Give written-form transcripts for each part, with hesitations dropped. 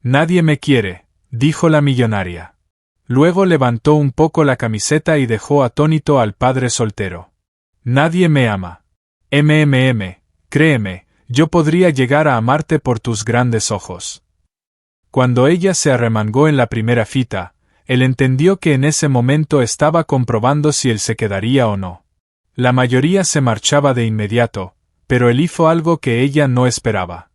Nadie me quiere, dijo la millonaria. Luego levantó un poco la camiseta y dejó atónito al padre soltero. Nadie me ama. Créeme, yo podría llegar a amarte por tus grandes ojos. Cuando ella se arremangó en la primera fita, él entendió que en ese momento estaba comprobando si él se quedaría o no. La mayoría se marchaba de inmediato, pero él hizo algo que ella no esperaba.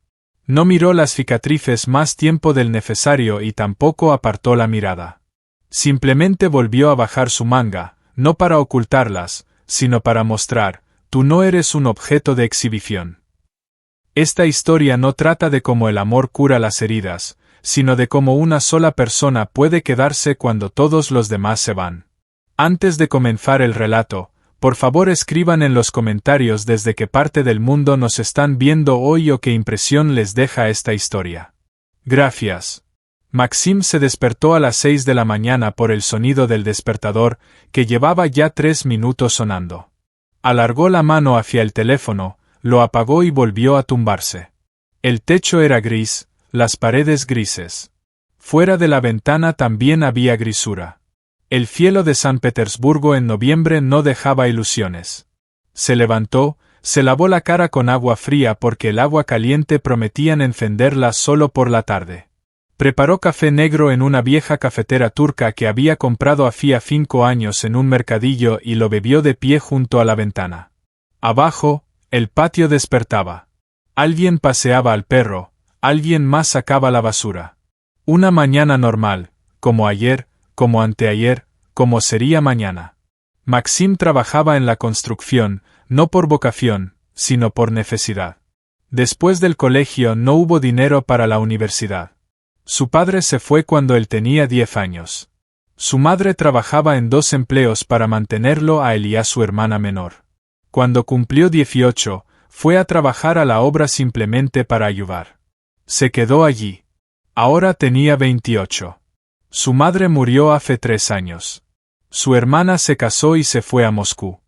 No miró las cicatrices más tiempo del necesario y tampoco apartó la mirada. Simplemente volvió a bajar su manga, no para ocultarlas, sino para mostrar, tú no eres un objeto de exhibición. Esta historia no trata de cómo el amor cura las heridas, sino de cómo una sola persona puede quedarse cuando todos los demás se van. Antes de comenzar el relato, por favor escriban en los comentarios desde qué parte del mundo nos están viendo hoy o qué impresión les deja esta historia. Gracias. Maxim se despertó a las 6 de la mañana por el sonido del despertador, que llevaba ya 3 minutos sonando. Alargó la mano hacia el teléfono, lo apagó y volvió a tumbarse. El techo era gris, las paredes grises. Fuera de la ventana también había grisura. El cielo de San Petersburgo en noviembre no dejaba ilusiones. Se levantó, se lavó la cara con agua fría porque el agua caliente prometían encenderla solo por la tarde. Preparó café negro en una vieja cafetera turca que había comprado hacía 5 años en un mercadillo y lo bebió de pie junto a la ventana. Abajo, el patio despertaba. Alguien paseaba al perro, alguien más sacaba la basura. Una mañana normal, como ayer, como anteayer, como sería mañana. Maxim trabajaba en la construcción, no por vocación, sino por necesidad. Después del colegio no hubo dinero para la universidad. Su padre se fue cuando él tenía 10 años. Su madre trabajaba en 2 empleos para mantenerlo a él y a su hermana menor. Cuando cumplió 18, fue a trabajar a la obra simplemente para ayudar. Se quedó allí. Ahora tenía 28. Su madre murió hace 3 años. Su hermana se casó y se fue a Moscú.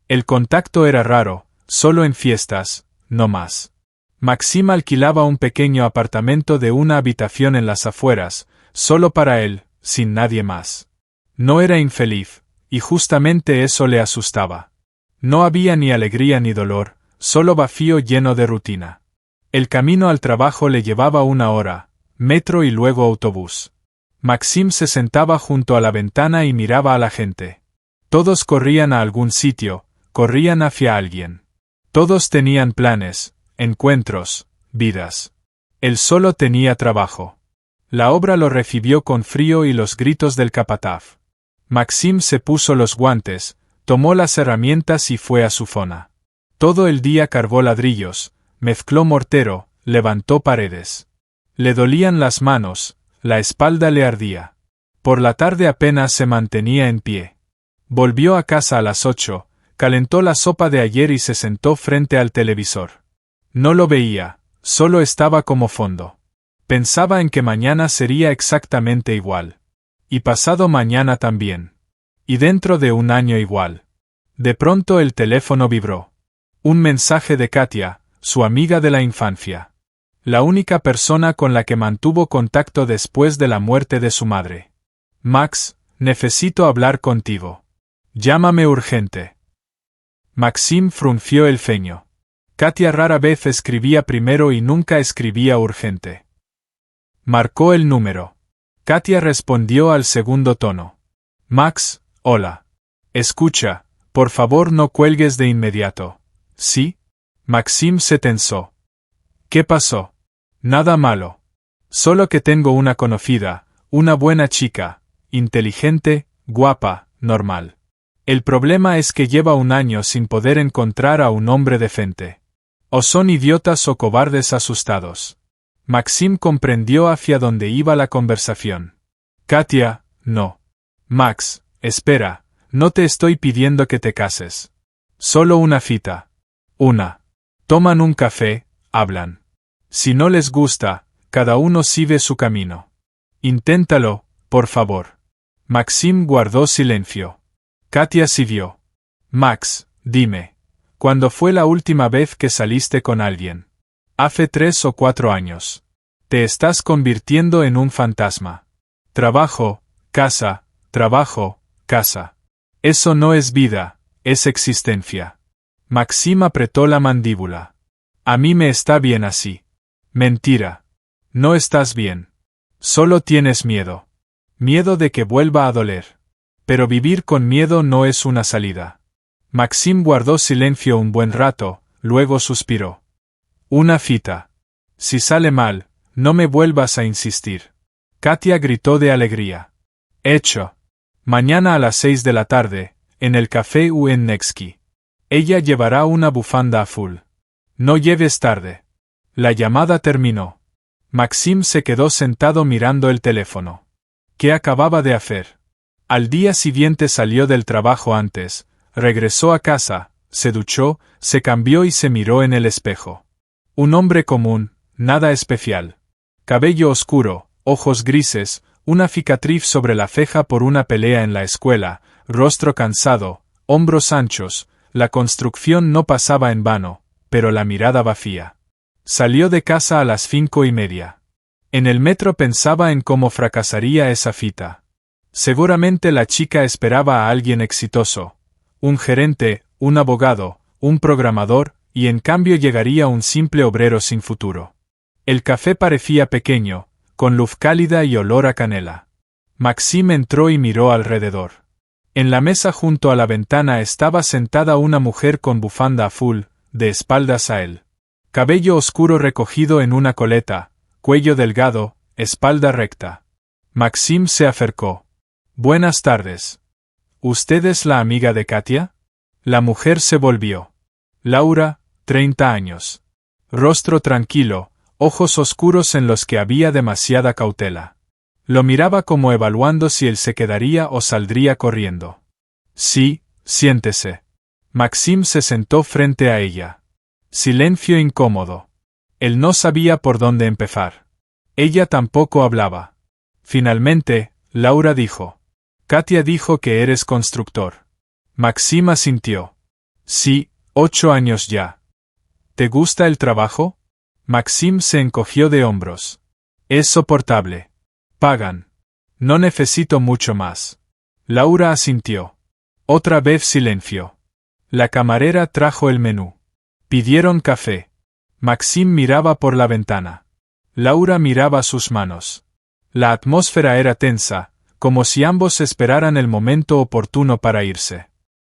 El contacto era raro, solo en fiestas, no más. Maxim alquilaba un pequeño apartamento de una habitación en las afueras, solo para él, sin nadie más. No era infeliz, y justamente eso le asustaba. No había ni alegría ni dolor, solo vacío lleno de rutina. El camino al trabajo le llevaba 1 hora, metro y luego autobús. Maxim se sentaba junto a la ventana y miraba a la gente. Todos corrían a algún sitio, corrían hacia alguien. Todos tenían planes, encuentros, vidas. Él solo tenía trabajo. La obra lo recibió con frío y los gritos del capataz. Maxim se puso los guantes, tomó las herramientas y fue a su zona. Todo el día cargó ladrillos, mezcló mortero, levantó paredes. Le dolían las manos, la espalda le ardía. Por la tarde apenas se mantenía en pie. Volvió a casa a las 8, calentó la sopa de ayer y se sentó frente al televisor. No lo veía, solo estaba como fondo. Pensaba en que mañana sería exactamente igual. Y pasado mañana también. Y dentro de 1 año igual. De pronto el teléfono vibró. Un mensaje de Katia, su amiga de la infancia. La única persona con la que mantuvo contacto después de la muerte de su madre. Max, necesito hablar contigo. Llámame urgente. Maxim frunció el ceño. Katia rara vez escribía primero y nunca escribía urgente. Marcó el número. Katia respondió al segundo tono. Max, hola. Escucha, por favor no cuelgues de inmediato. ¿Sí? Maxim se tensó. ¿Qué pasó? Nada malo. Solo que tengo una conocida, una buena chica, inteligente, guapa, normal. El problema es que lleva 1 año sin poder encontrar a un hombre decente. O son idiotas o cobardes asustados. Maxim comprendió hacia dónde iba la conversación. Katia, no. Max, espera, no te estoy pidiendo que te cases. Solo una cita. Toman un café, hablan. Si no les gusta, cada uno sigue su camino. Inténtalo, por favor. Maxim guardó silencio. Katia siguió. Max, dime. ¿Cuándo fue la última vez que saliste con alguien? Hace 3 o 4 años. Te estás convirtiendo en un fantasma. Trabajo, casa, trabajo, casa. Eso no es vida, es existencia. Maxim apretó la mandíbula. A mí me está bien así. Mentira. No estás bien. Solo tienes miedo. Miedo de que vuelva a doler. Pero vivir con miedo no es una salida. Maxim guardó silencio un buen rato, luego suspiró. Una fita. Si sale mal, no me vuelvas a insistir. Katia gritó de alegría. Hecho. Mañana a las 6 de la tarde, en el café UN Nevsky. Ella llevará una bufanda azul. No lleves tarde. La llamada terminó. Maxim se quedó sentado mirando el teléfono. ¿Qué acababa de hacer? Al día siguiente salió del trabajo antes, regresó a casa, se duchó, se cambió y se miró en el espejo. Un hombre común, nada especial. Cabello oscuro, ojos grises, una cicatriz sobre la ceja por una pelea en la escuela, rostro cansado, hombros anchos, la construcción no pasaba en vano, pero la mirada vacía. Salió de casa a las 5:30. En el metro pensaba en cómo fracasaría esa cita. Seguramente la chica esperaba a alguien exitoso. Un gerente, un abogado, un programador, y en cambio llegaría un simple obrero sin futuro. El café parecía pequeño, con luz cálida y olor a canela. Maxim entró y miró alrededor. En la mesa junto a la ventana estaba sentada una mujer con bufanda azul, de espaldas a él. Cabello oscuro recogido en una coleta, cuello delgado, espalda recta. Maxim se acercó. Buenas tardes. ¿Usted es la amiga de Katia? La mujer se volvió. Laura, 30 años. Rostro tranquilo, ojos oscuros en los que había demasiada cautela. Lo miraba como evaluando si él se quedaría o saldría corriendo. Sí, siéntese. Maxim se sentó frente a ella. Silencio incómodo. Él no sabía por dónde empezar. Ella tampoco hablaba. Finalmente, Laura dijo. Katia dijo que eres constructor. Maxim asintió. Sí, 8 años ya. ¿Te gusta el trabajo? Maxim se encogió de hombros. Es soportable. Pagan. No necesito mucho más. Laura asintió. Otra vez silencio. La camarera trajo el menú. Pidieron café. Maxim miraba por la ventana. Laura miraba sus manos. La atmósfera era tensa, como si ambos esperaran el momento oportuno para irse.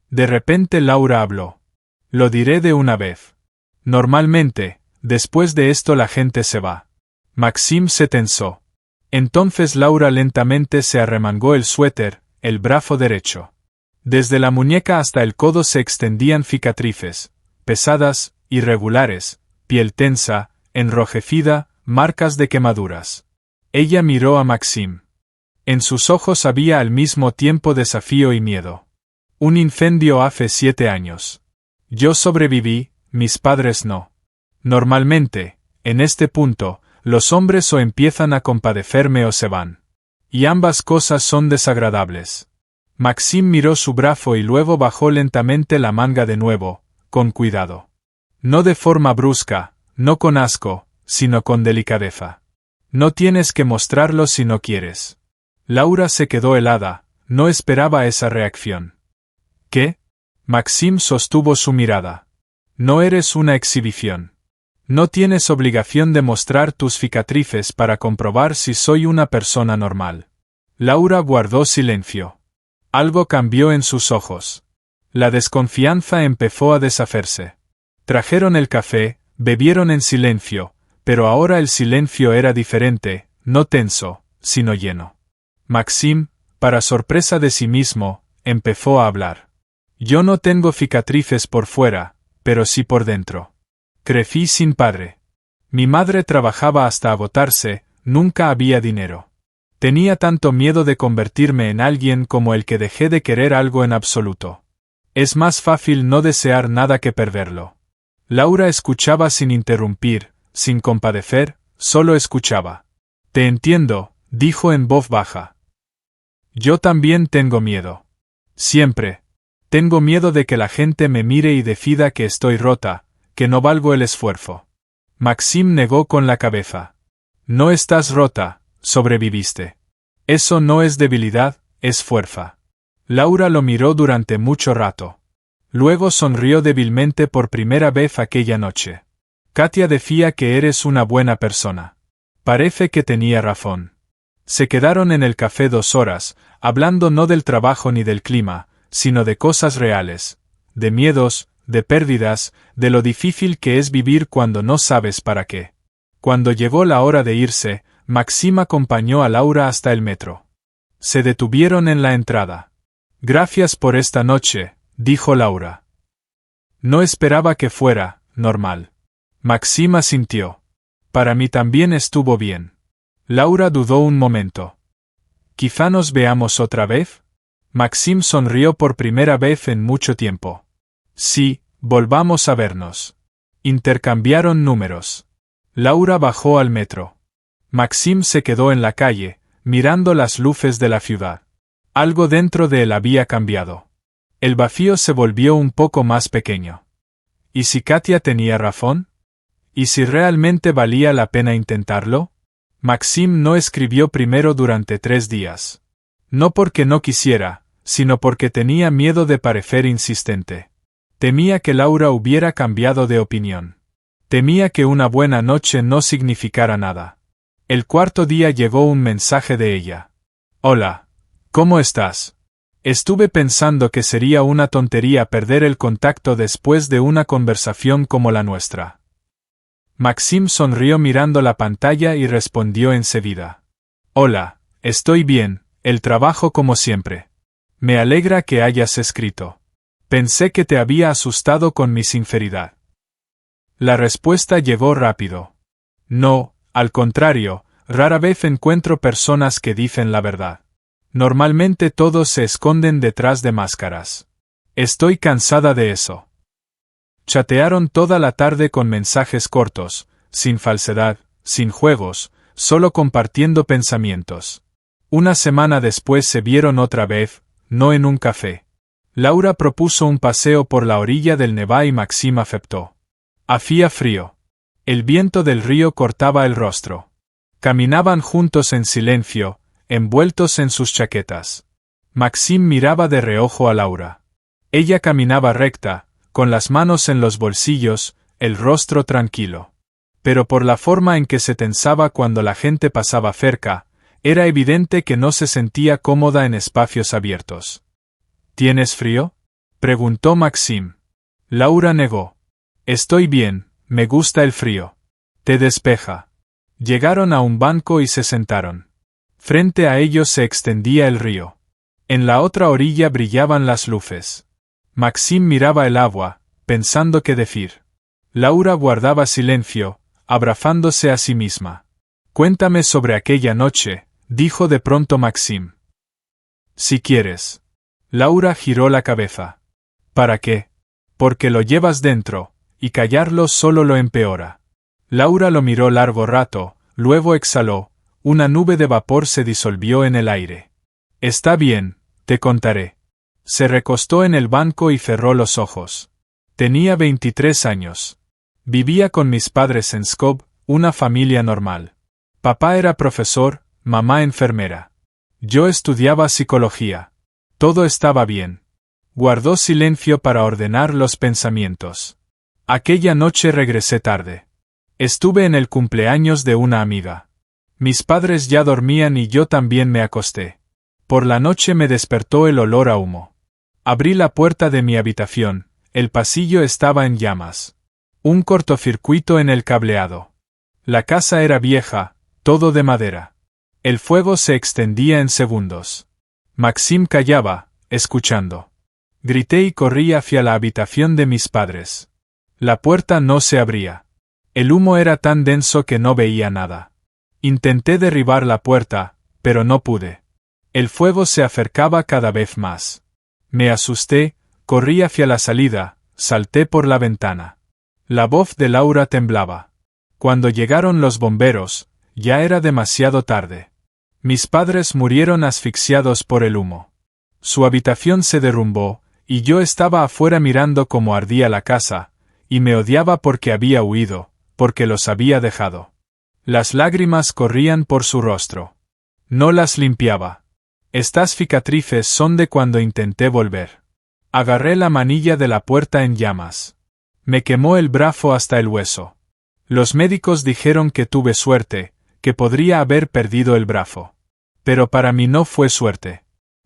De repente Laura habló. Lo diré de una vez. Normalmente, después de esto la gente se va. Maxim se tensó. Entonces Laura lentamente se arremangó el suéter, el brazo derecho. Desde la muñeca hasta el codo se extendían cicatrices, pesadas, irregulares, piel tensa, enrojecida, marcas de quemaduras. Ella miró a Maxim. En sus ojos había al mismo tiempo desafío y miedo. Un incendio hace 7 años. Yo sobreviví, mis padres no. Normalmente, en este punto, los hombres o empiezan a compadecerme o se van. Y ambas cosas son desagradables. Maxim miró su brazo y luego bajó lentamente la manga de nuevo, con cuidado. No de forma brusca, no con asco, sino con delicadeza. No tienes que mostrarlo si no quieres. Laura se quedó helada, no esperaba esa reacción. ¿Qué? Maxim sostuvo su mirada. No eres una exhibición. No tienes obligación de mostrar tus cicatrices para comprobar si soy una persona normal. Laura guardó silencio. Algo cambió en sus ojos. La desconfianza empezó a deshacerse. Trajeron el café, bebieron en silencio, pero ahora el silencio era diferente, no tenso, sino lleno. Maxim, para sorpresa de sí mismo, empezó a hablar. Yo no tengo cicatrices por fuera, pero sí por dentro. Crecí sin padre. Mi madre trabajaba hasta agotarse, nunca había dinero. Tenía tanto miedo de convertirme en alguien como el que dejé de querer algo en absoluto. Es más fácil no desear nada que perderlo. Laura escuchaba sin interrumpir, sin compadecer, solo escuchaba. Te entiendo, dijo en voz baja. Yo también tengo miedo. Siempre. Tengo miedo de que la gente me mire y decida que estoy rota, que no valgo el esfuerzo. Maxim negó con la cabeza. No estás rota, sobreviviste. Eso no es debilidad, es fuerza. Laura lo miró durante mucho rato. Luego sonrió débilmente por primera vez aquella noche. Katia decía que eres una buena persona. Parece que tenía razón. Se quedaron en el café 2 horas, hablando no del trabajo ni del clima, sino de cosas reales, de miedos, de pérdidas, de lo difícil que es vivir cuando no sabes para qué. Cuando llegó la hora de irse, Maxim acompañó a Laura hasta el metro. Se detuvieron en la entrada. Gracias por esta noche, dijo Laura. No esperaba que fuera normal. Maxim asintió. Para mí también estuvo bien. Laura dudó un momento. ¿Quizá nos veamos otra vez? Maxim sonrió por primera vez en mucho tiempo. Sí, volvamos a vernos. Intercambiaron números. Laura bajó al metro. Maxim se quedó en la calle, mirando las luces de la ciudad. Algo dentro de él había cambiado. El vacío se volvió un poco más pequeño. ¿Y si Katia tenía razón? ¿Y si realmente valía la pena intentarlo? Maxim no escribió primero durante 3 días. No porque no quisiera, sino porque tenía miedo de parecer insistente. Temía que Laura hubiera cambiado de opinión. Temía que una buena noche no significara nada. El 4.º día llegó un mensaje de ella. Hola. ¿Cómo estás? Estuve pensando que sería una tontería perder el contacto después de una conversación como la nuestra. Maxim sonrió mirando la pantalla y respondió enseguida. Hola, estoy bien, el trabajo como siempre. Me alegra que hayas escrito. Pensé que te había asustado con mi sinceridad. La respuesta llegó rápido. No, al contrario, rara vez encuentro personas que dicen la verdad. Normalmente todos se esconden detrás de máscaras. Estoy cansada de eso. Chatearon toda la tarde con mensajes cortos, sin falsedad, sin juegos, solo compartiendo pensamientos. Una semana después se vieron otra vez, no en un café. Laura propuso un paseo por la orilla del Neva y Maxim aceptó. Hacía frío. El viento del río cortaba el rostro. Caminaban juntos en silencio, envueltos en sus chaquetas. Maxim miraba de reojo a Laura. Ella caminaba recta, con las manos en los bolsillos, el rostro tranquilo. Pero por la forma en que se tensaba cuando la gente pasaba cerca, era evidente que no se sentía cómoda en espacios abiertos. ¿Tienes frío?, preguntó Maxim. Laura negó. Estoy bien, me gusta el frío. Te despeja. Llegaron a un banco y se sentaron. Frente a ellos se extendía el río. En la otra orilla brillaban las luces. Maxim miraba el agua, pensando qué decir. Laura guardaba silencio, abrazándose a sí misma. Cuéntame sobre aquella noche, dijo de pronto Maxim. Si quieres. Laura giró la cabeza. ¿Para qué? Porque lo llevas dentro, y callarlo solo lo empeora. Laura lo miró largo rato, luego exhaló. Una nube de vapor se disolvió en el aire. Está bien, te contaré. Se recostó en el banco y cerró los ojos. Tenía 23 años. Vivía con mis padres en Skop, una familia normal. Papá era profesor, mamá enfermera. Yo estudiaba psicología. Todo estaba bien. Guardó silencio para ordenar los pensamientos. Aquella noche regresé tarde. Estuve en el cumpleaños de una amiga. Mis padres ya dormían y yo también me acosté. Por la noche me despertó el olor a humo. Abrí la puerta de mi habitación, el pasillo estaba en llamas. Un cortocircuito en el cableado. La casa era vieja, todo de madera. El fuego se extendía en segundos. Maxim callaba, escuchando. Grité y corrí hacia la habitación de mis padres. La puerta no se abría. El humo era tan denso que no veía nada. Intenté derribar la puerta, pero no pude. El fuego se acercaba cada vez más. Me asusté, corrí hacia la salida, salté por la ventana. La voz de Laura temblaba. Cuando llegaron los bomberos, ya era demasiado tarde. Mis padres murieron asfixiados por el humo. Su habitación se derrumbó, y yo estaba afuera mirando cómo ardía la casa, y me odiaba porque había huido, porque los había dejado. Las lágrimas corrían por su rostro. No las limpiaba. Estas cicatrices son de cuando intenté volver. Agarré la manilla de la puerta en llamas. Me quemó el brazo hasta el hueso. Los médicos dijeron que tuve suerte, que podría haber perdido el brazo. Pero para mí no fue suerte.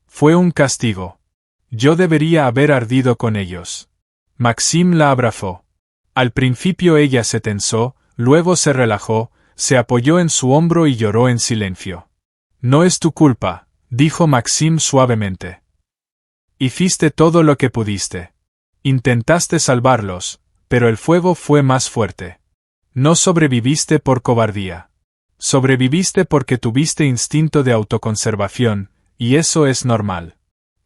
Fue un castigo. Yo debería haber ardido con ellos. Maxime la abrazó. Al principio ella se tensó, luego se relajó, se apoyó en su hombro y lloró en silencio. No es tu culpa, dijo Maxime suavemente. Hiciste todo lo que pudiste. Intentaste salvarlos, pero el fuego fue más fuerte. No sobreviviste por cobardía. Sobreviviste porque tuviste instinto de autoconservación, y eso es normal.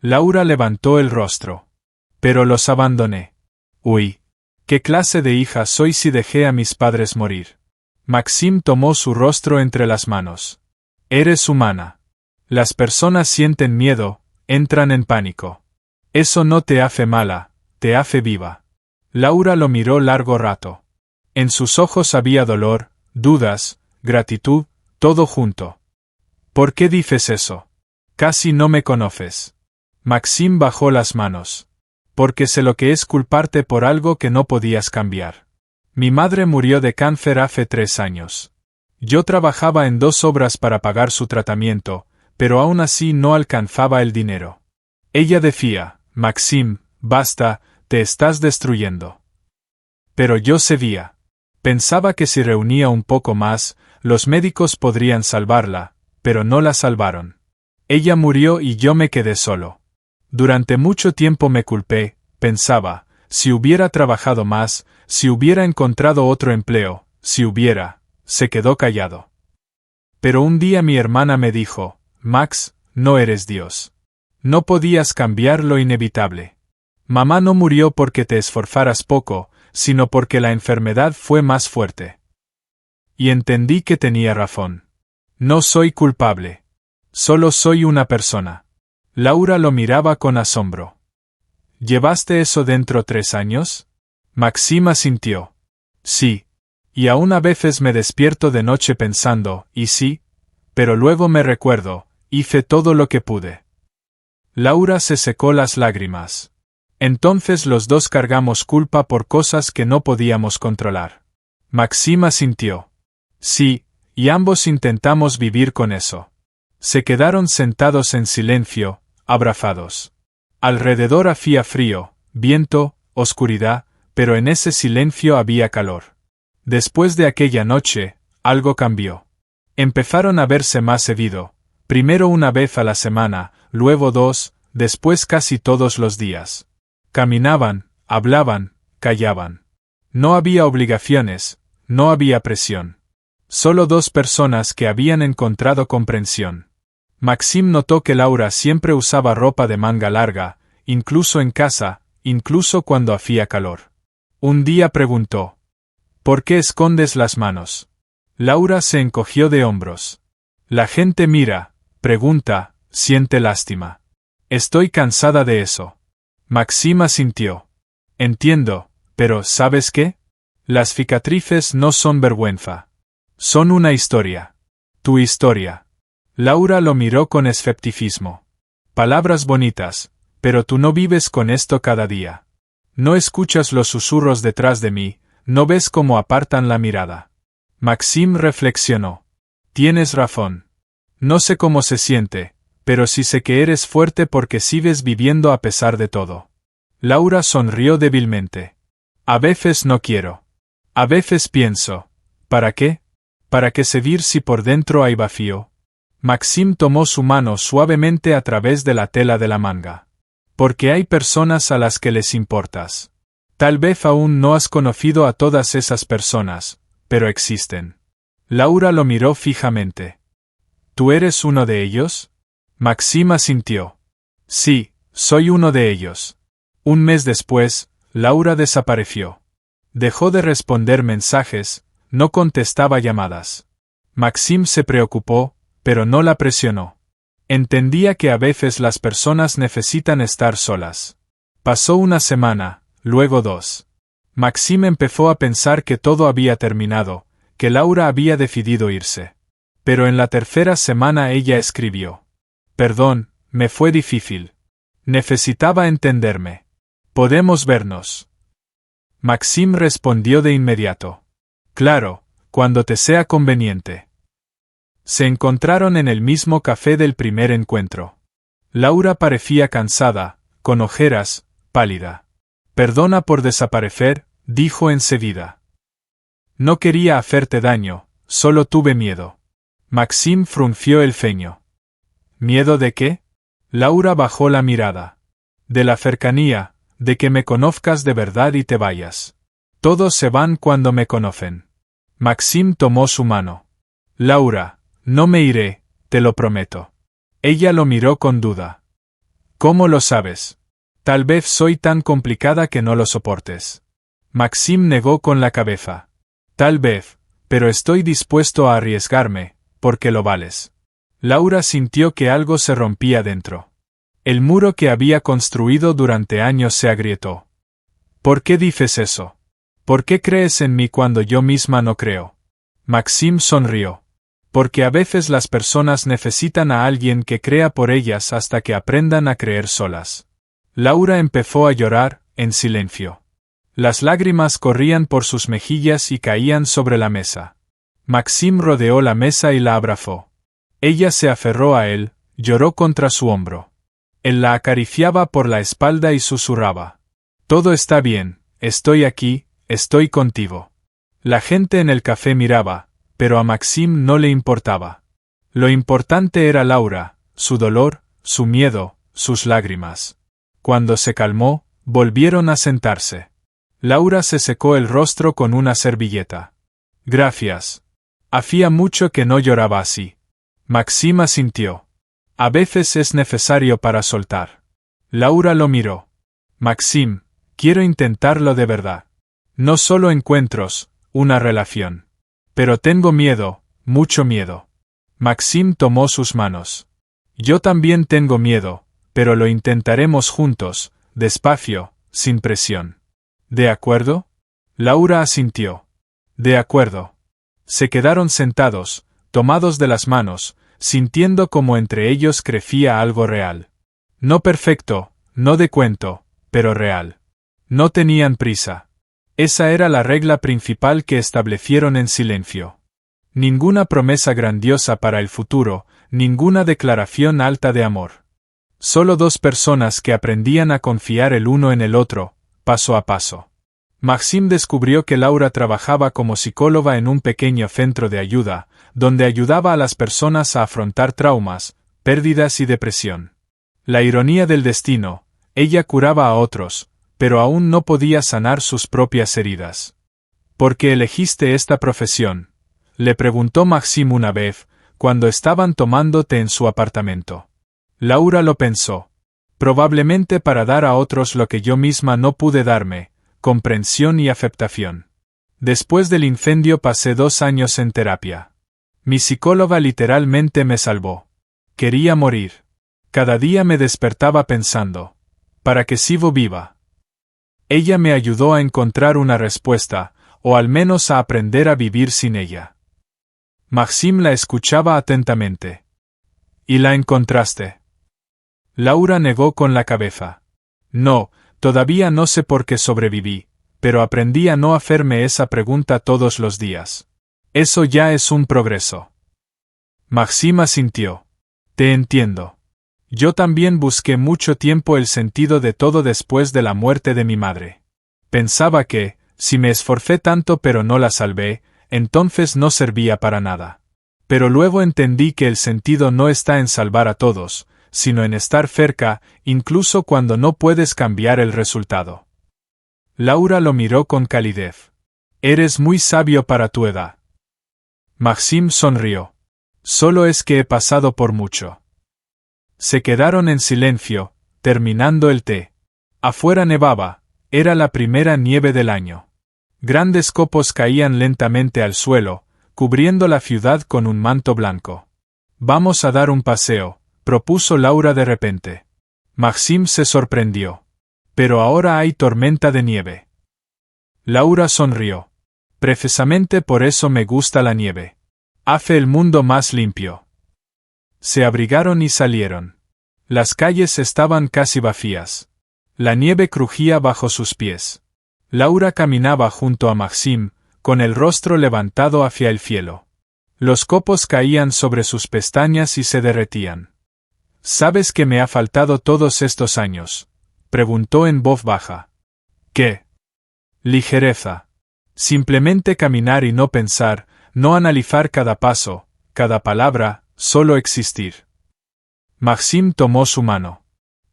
Laura levantó el rostro. Pero los abandoné. Uy. ¿Qué clase de hija soy si dejé a mis padres morir? Maxime tomó su rostro entre las manos. Eres humana. Las personas sienten miedo, entran en pánico. Eso no te hace mala, te hace viva. Laura lo miró largo rato. En sus ojos había dolor, dudas, gratitud, todo junto. ¿Por qué dices eso? Casi no me conoces. Maxime bajó las manos. Porque sé lo que es culparte por algo que no podías cambiar. Mi madre murió de cáncer hace 3 años. Yo trabajaba en 2 obras para pagar su tratamiento, pero aún así no alcanzaba el dinero. Ella decía, Maxime, basta, te estás destruyendo. Pero yo sabía. Pensaba que si reunía un poco más, los médicos podrían salvarla, pero no la salvaron. Ella murió y yo me quedé solo. Durante mucho tiempo me culpé, pensaba, si hubiera trabajado más, si hubiera encontrado otro empleo, si hubiera, se quedó callado. Pero un día mi hermana me dijo, Max, no eres Dios. No podías cambiar lo inevitable. Mamá no murió porque te esforzaras poco, sino porque la enfermedad fue más fuerte. Y entendí que tenía razón. No soy culpable. Solo soy una persona. Laura lo miraba con asombro. ¿Llevaste eso dentro 3 años? Maxime asintió. Sí. Y aún a veces me despierto de noche pensando, ¿y sí? Pero luego me recuerdo, hice todo lo que pude. Laura se secó las lágrimas. Entonces los dos cargamos culpa por cosas que no podíamos controlar. Maxime asintió. Sí, y ambos intentamos vivir con eso. Se quedaron sentados en silencio, abrazados. Alrededor hacía frío, viento, oscuridad, pero en ese silencio había calor. Después de aquella noche, algo cambió. Empezaron a verse más seguido, primero una vez a la semana, luego 2, después casi todos los días. Caminaban, hablaban, callaban. No había obligaciones, no había presión. Solo 2 personas que habían encontrado comprensión. Maxime notó que Laura siempre usaba ropa de manga larga, incluso en casa, incluso cuando hacía calor. Un día preguntó, ¿por qué escondes las manos? Laura se encogió de hombros. La gente mira, pregunta, siente lástima. Estoy cansada de eso. Maxime asintió. Entiendo, pero ¿sabes qué? Las cicatrices no son vergüenza. Son una historia. Tu historia. Laura lo miró con escepticismo. Palabras bonitas, pero tú no vives con esto cada día. No escuchas los susurros detrás de mí, no ves cómo apartan la mirada. Maxime reflexionó. Tienes razón. No sé cómo se siente, pero sí sé que eres fuerte porque sigues viviendo a pesar de todo. Laura sonrió débilmente. A veces no quiero. A veces pienso, ¿para qué? ¿Para qué seguir si por dentro hay vacío? Maxime tomó su mano suavemente a través de la tela de la manga. Porque hay personas a las que les importas. Tal vez aún no has conocido a todas esas personas, pero existen. Laura lo miró fijamente. ¿Tú eres uno de ellos? Maxime asintió. Sí, soy uno de ellos. Un mes después, Laura desapareció. Dejó de responder mensajes, no contestaba llamadas. Maxime se preocupó, pero no la presionó. Entendía que a veces las personas necesitan estar solas. Pasó una semana, luego 2. Maxime empezó a pensar que todo había terminado, que Laura había decidido irse. Pero en la tercera semana ella escribió: «Perdón, me fue difícil. Necesitaba entenderme. ¿Podemos vernos?». Maxim respondió de inmediato: «Claro, cuando te sea conveniente». Se encontraron en el mismo café del primer encuentro. Laura parecía cansada, con ojeras, pálida. «Perdona por desaparecer», dijo enseguida. «No quería hacerte daño, solo tuve miedo». Maxim frunció el ceño. ¿Miedo de qué? Laura bajó la mirada. «De la cercanía, de que me conozcas de verdad y te vayas. Todos se van cuando me conocen». Maxim tomó su mano. «Laura, no me iré, te lo prometo». Ella lo miró con duda. «¿Cómo lo sabes? Tal vez soy tan complicada que no lo soportes». Maxim negó con la cabeza. «Tal vez, pero estoy dispuesto a arriesgarme, porque lo vales». Laura sintió que algo se rompía dentro. El muro que había construido durante años se agrietó. «¿Por qué dices eso? ¿Por qué crees en mí cuando yo misma no creo?». Maxim sonrió. «Porque a veces las personas necesitan a alguien que crea por ellas hasta que aprendan a creer solas». Laura empezó a llorar, en silencio. Las lágrimas corrían por sus mejillas y caían sobre la mesa. Maxim rodeó la mesa y la abrazó. Ella se aferró a él, lloró contra su hombro. Él la acariciaba por la espalda y susurraba: «Todo está bien, estoy aquí, estoy contigo». La gente en el café miraba, pero a Maxim no le importaba. Lo importante era Laura, su dolor, su miedo, sus lágrimas. Cuando se calmó, volvieron a sentarse. Laura se secó el rostro con una servilleta. «Gracias. Hacía mucho que no lloraba así». Maxim asintió. «A veces es necesario para soltar». Laura lo miró. «Maxim, quiero intentarlo de verdad. No solo encuentros, una relación. Pero tengo miedo, mucho miedo». Maxim tomó sus manos. «Yo también tengo miedo, pero lo intentaremos juntos, despacio, sin presión». «¿De acuerdo?». Laura asintió. «De acuerdo». Se quedaron sentados, tomados de las manos, sintiendo como entre ellos crecía algo real. No perfecto, no de cuento, pero real. No tenían prisa. Esa era la regla principal que establecieron en silencio. Ninguna promesa grandiosa para el futuro, ninguna declaración alta de amor. Solo dos personas que aprendían a confiar el uno en el otro, paso a paso. Maxim descubrió que Laura trabajaba como psicóloga en un pequeño centro de ayuda, donde ayudaba a las personas a afrontar traumas, pérdidas y depresión. La ironía del destino, ella curaba a otros, pero aún no podía sanar sus propias heridas. «¿Por qué elegiste esta profesión?», le preguntó Maxim una vez, cuando estaban tomando té en su apartamento. Laura lo pensó. «Probablemente para dar a otros lo que yo misma no pude darme, comprensión y aceptación. Después del incendio pasé 2 años en terapia. Mi psicóloga literalmente me salvó. Quería morir. Cada día me despertaba pensando: ¿para qué sigo viva?». Ella me ayudó a encontrar una respuesta, o al menos a aprender a vivir sin ella. Maxim la escuchaba atentamente. «¿Y la encontraste?». Laura negó con la cabeza. «No, todavía no sé por qué sobreviví, pero aprendí a no hacerme esa pregunta todos los días. Eso ya es un progreso». Maxim asintió. «Te entiendo. Yo también busqué mucho tiempo el sentido de todo después de la muerte de mi madre. Pensaba que, si me esforcé tanto pero no la salvé, entonces no servía para nada. Pero luego entendí que el sentido no está en salvar a todos, sino en estar cerca, incluso cuando no puedes cambiar el resultado». Laura lo miró con calidez. «Eres muy sabio para tu edad». Maxim sonrió. «Solo es que he pasado por mucho». Se quedaron en silencio, terminando el té. Afuera nevaba, era la primera nieve del año. Grandes copos caían lentamente al suelo, cubriendo la ciudad con un manto blanco. «Vamos a dar un paseo», propuso Laura de repente. Maxim se sorprendió. «Pero ahora hay tormenta de nieve». Laura sonrió. Precisamente por eso me gusta la nieve. Hace el mundo más limpio. Se abrigaron y salieron. Las calles estaban casi vacías. La nieve crujía bajo sus pies. Laura caminaba junto a Maxim, con el rostro levantado hacia el cielo. Los copos caían sobre sus pestañas y se derretían. ¿Sabes qué me ha faltado todos estos años?, preguntó en voz baja. ¿Qué? Ligereza. Simplemente caminar y no pensar, no analizar cada paso, cada palabra, solo existir. Maxim tomó su mano.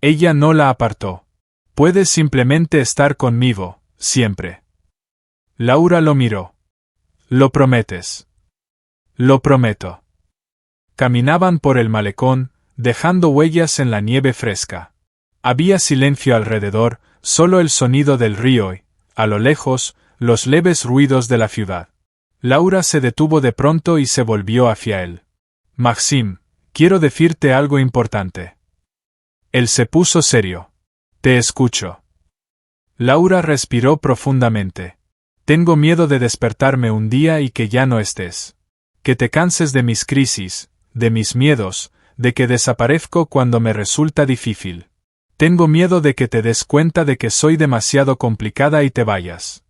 Ella no la apartó. Puedes simplemente estar conmigo, siempre. Laura lo miró. ¿Lo prometes? Lo prometo. Caminaban por el malecón, dejando huellas en la nieve fresca. Había silencio alrededor, solo el sonido del río y, a lo lejos, los leves ruidos de la ciudad. Laura se detuvo de pronto y se volvió hacia él. Maxim, quiero decirte algo importante. Él se puso serio. Te escucho. Laura respiró profundamente. Tengo miedo de despertarme un día y que ya no estés. Que te canses de mis crisis, de mis miedos, de que desaparezco cuando me resulta difícil. Tengo miedo de que te des cuenta de que soy demasiado complicada y te vayas.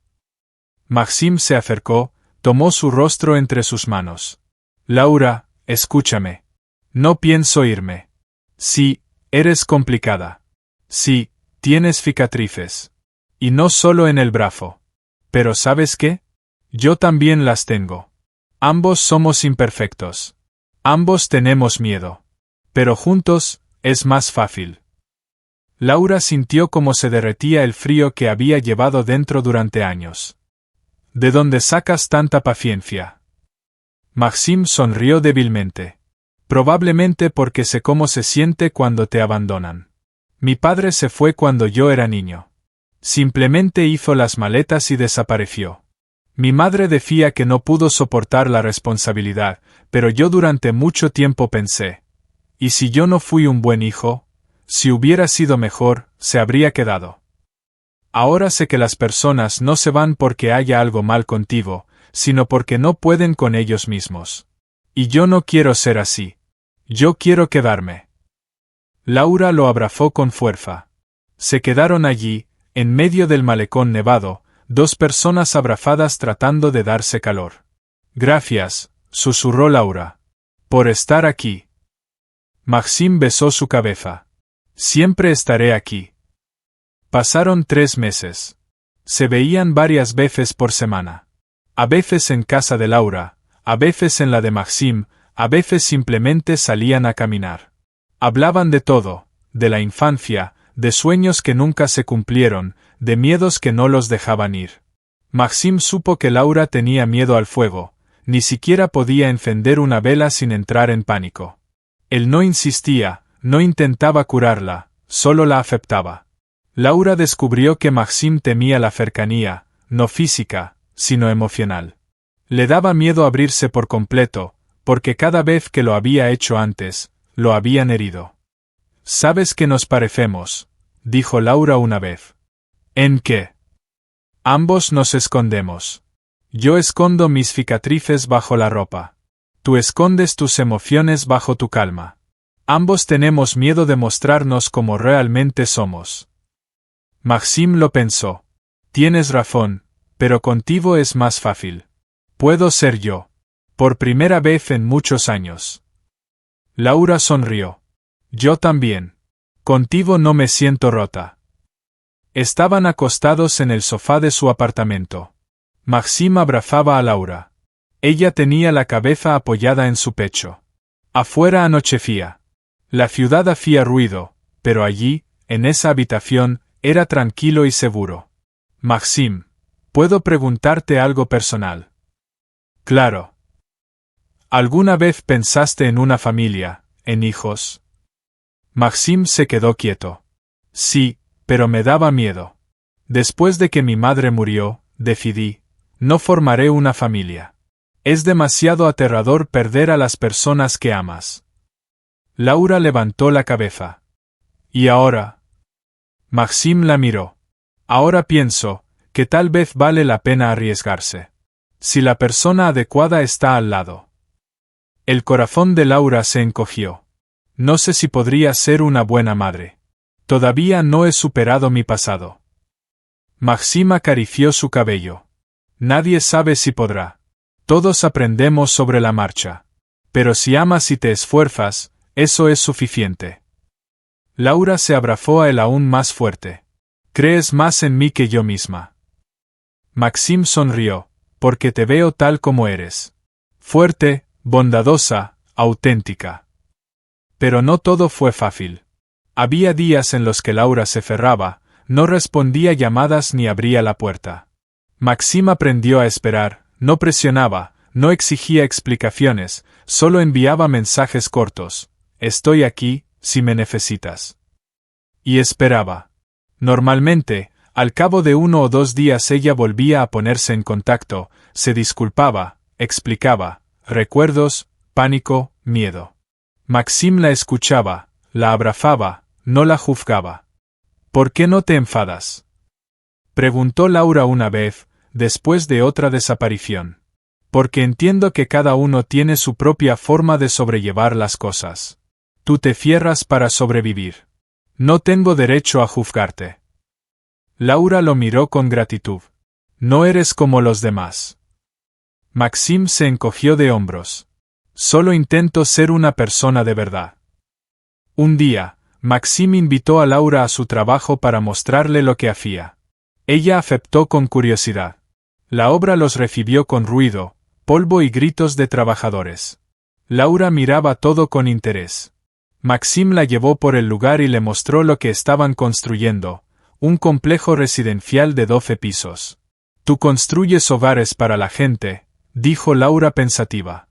Maxim se acercó, tomó su rostro entre sus manos. Laura, escúchame. No pienso irme. Sí, eres complicada. Sí, tienes cicatrices. Y no solo en el brazo. Pero ¿sabes qué? Yo también las tengo. Ambos somos imperfectos. Ambos tenemos miedo. Pero juntos, es más fácil. Laura sintió cómo se derretía el frío que había llevado dentro durante años. ¿De dónde sacas tanta paciencia? Maxim sonrió débilmente. Probablemente porque sé cómo se siente cuando te abandonan. Mi padre se fue cuando yo era niño. Simplemente hizo las maletas y desapareció. Mi madre decía que no pudo soportar la responsabilidad, pero yo durante mucho tiempo pensé, ¿y si yo no fui un buen hijo? Si hubiera sido mejor, se habría quedado. Ahora sé que las personas no se van porque haya algo mal contigo, sino porque no pueden con ellos mismos. Y yo no quiero ser así. Yo quiero quedarme. Laura lo abrazó con fuerza. Se quedaron allí, en medio del malecón nevado, dos personas abrazadas tratando de darse calor. Gracias, susurró Laura. Por estar aquí. Maxim besó su cabeza. Siempre estaré aquí. Pasaron 3 meses. Se veían varias veces por semana. A veces en casa de Laura, a veces en la de Maxim, a veces simplemente salían a caminar. Hablaban de todo, de la infancia, de sueños que nunca se cumplieron, de miedos que no los dejaban ir. Maxim supo que Laura tenía miedo al fuego, ni siquiera podía encender una vela sin entrar en pánico. Él no insistía, no intentaba curarla, solo la aceptaba. Laura descubrió que Maxim temía la cercanía, no física, sino emocional. Le daba miedo abrirse por completo, porque cada vez que lo había hecho antes, lo habían herido. «¿Sabes que nos parecemos?», dijo Laura una vez. «¿En qué?». «Ambos nos escondemos. Yo escondo mis cicatrices bajo la ropa. Tú escondes tus emociones bajo tu calma. Ambos tenemos miedo de mostrarnos como realmente somos». Maxim lo pensó. «Tienes razón, pero contigo es más fácil. Puedo ser yo. Por primera vez en muchos años». Laura sonrió. «Yo también. Contigo no me siento rota». Estaban acostados en el sofá de su apartamento. Maxim abrazaba a Laura. Ella tenía la cabeza apoyada en su pecho. Afuera anochecía. La ciudad hacía ruido, pero allí, en esa habitación, era tranquilo y seguro. «Maxim, ¿puedo preguntarte algo personal?» «Claro». «¿Alguna vez pensaste en una familia, en hijos?» Maxim se quedó quieto. «Sí, pero me daba miedo. Después de que mi madre murió, decidí, no formaré una familia. Es demasiado aterrador perder a las personas que amas». Laura levantó la cabeza. «¿Y ahora?» Maxim la miró. «Ahora pienso, que tal vez vale la pena arriesgarse. Si la persona adecuada está al lado. El corazón de Laura se encogió. No sé si podría ser una buena madre. Todavía no he superado mi pasado. Maxim acarició su cabello. Nadie sabe si podrá. Todos aprendemos sobre la marcha. Pero si amas y te esfuerzas, eso es suficiente. Laura se abrazó a él aún más fuerte. Crees más en mí que yo misma. Maxim sonrió, porque te veo tal como eres. Fuerte, bondadosa, auténtica. Pero no todo fue fácil. Había días en los que Laura se cerraba, no respondía llamadas ni abría la puerta. Maxim aprendió a esperar, no presionaba, no exigía explicaciones, solo enviaba mensajes cortos. Estoy aquí, si me necesitas. Y esperaba. Normalmente, al cabo de 1 o 2 días ella volvía a ponerse en contacto, se disculpaba, explicaba, recuerdos, pánico, miedo. Maxim la escuchaba, la abrazaba, no la juzgaba. ¿Por qué no te enfadas?, preguntó Laura una vez, después de otra desaparición. Porque entiendo que cada uno tiene su propia forma de sobrellevar las cosas. Tú te cierras para sobrevivir. No tengo derecho a juzgarte. Laura lo miró con gratitud. No eres como los demás. Maxim se encogió de hombros. Solo intento ser una persona de verdad. Un día, Maxim invitó a Laura a su trabajo para mostrarle lo que hacía. Ella aceptó con curiosidad. La obra los recibió con ruido, polvo y gritos de trabajadores. Laura miraba todo con interés. Maxim la llevó por el lugar y le mostró lo que estaban construyendo, un complejo residencial de 12 pisos. Tú construyes hogares para la gente, dijo Laura pensativa.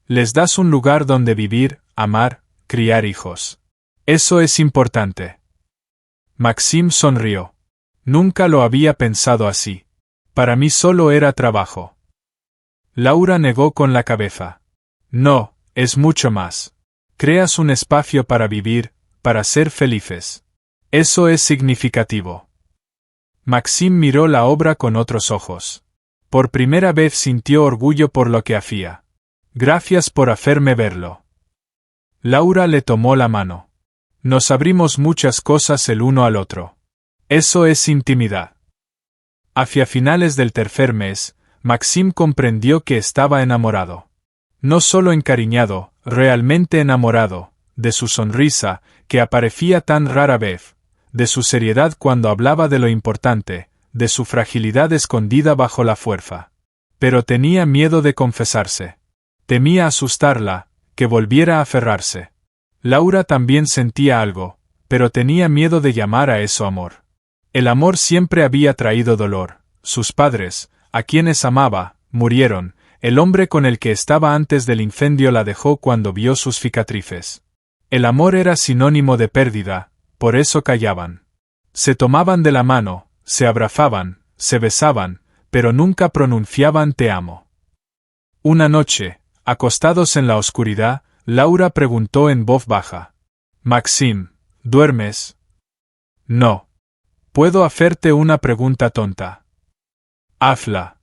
Les das un lugar donde vivir, amar, criar hijos. Eso es importante. Maxim sonrió. Nunca lo había pensado así. Para mí solo era trabajo. Laura negó con la cabeza. No, es mucho más. Creas un espacio para vivir, para ser felices. Eso es significativo. Maxim miró la obra con otros ojos. Por primera vez sintió orgullo por lo que hacía. Gracias por hacerme verlo. Laura le tomó la mano. Nos abrimos muchas cosas el uno al otro. Eso es intimidad. Hacia finales del tercer mes, Maxim comprendió que estaba enamorado. No solo encariñado, realmente enamorado, de su sonrisa, que aparecía tan rara vez, de su seriedad cuando hablaba de lo importante, de su fragilidad escondida bajo la fuerza. Pero tenía miedo de confesarse. Temía asustarla, que volviera a aferrarse. Laura también sentía algo, pero tenía miedo de llamar a eso amor. El amor siempre había traído dolor. Sus padres, a quienes amaba, murieron. El hombre con el que estaba antes del incendio la dejó cuando vio sus cicatrices. El amor era sinónimo de pérdida, por eso callaban. Se tomaban de la mano, se abrazaban, se besaban, pero nunca pronunciaban te amo. Una noche, acostados en la oscuridad, Laura preguntó en voz baja. Maxim, ¿duermes? No. ¿Puedo hacerte una pregunta tonta? Hazla.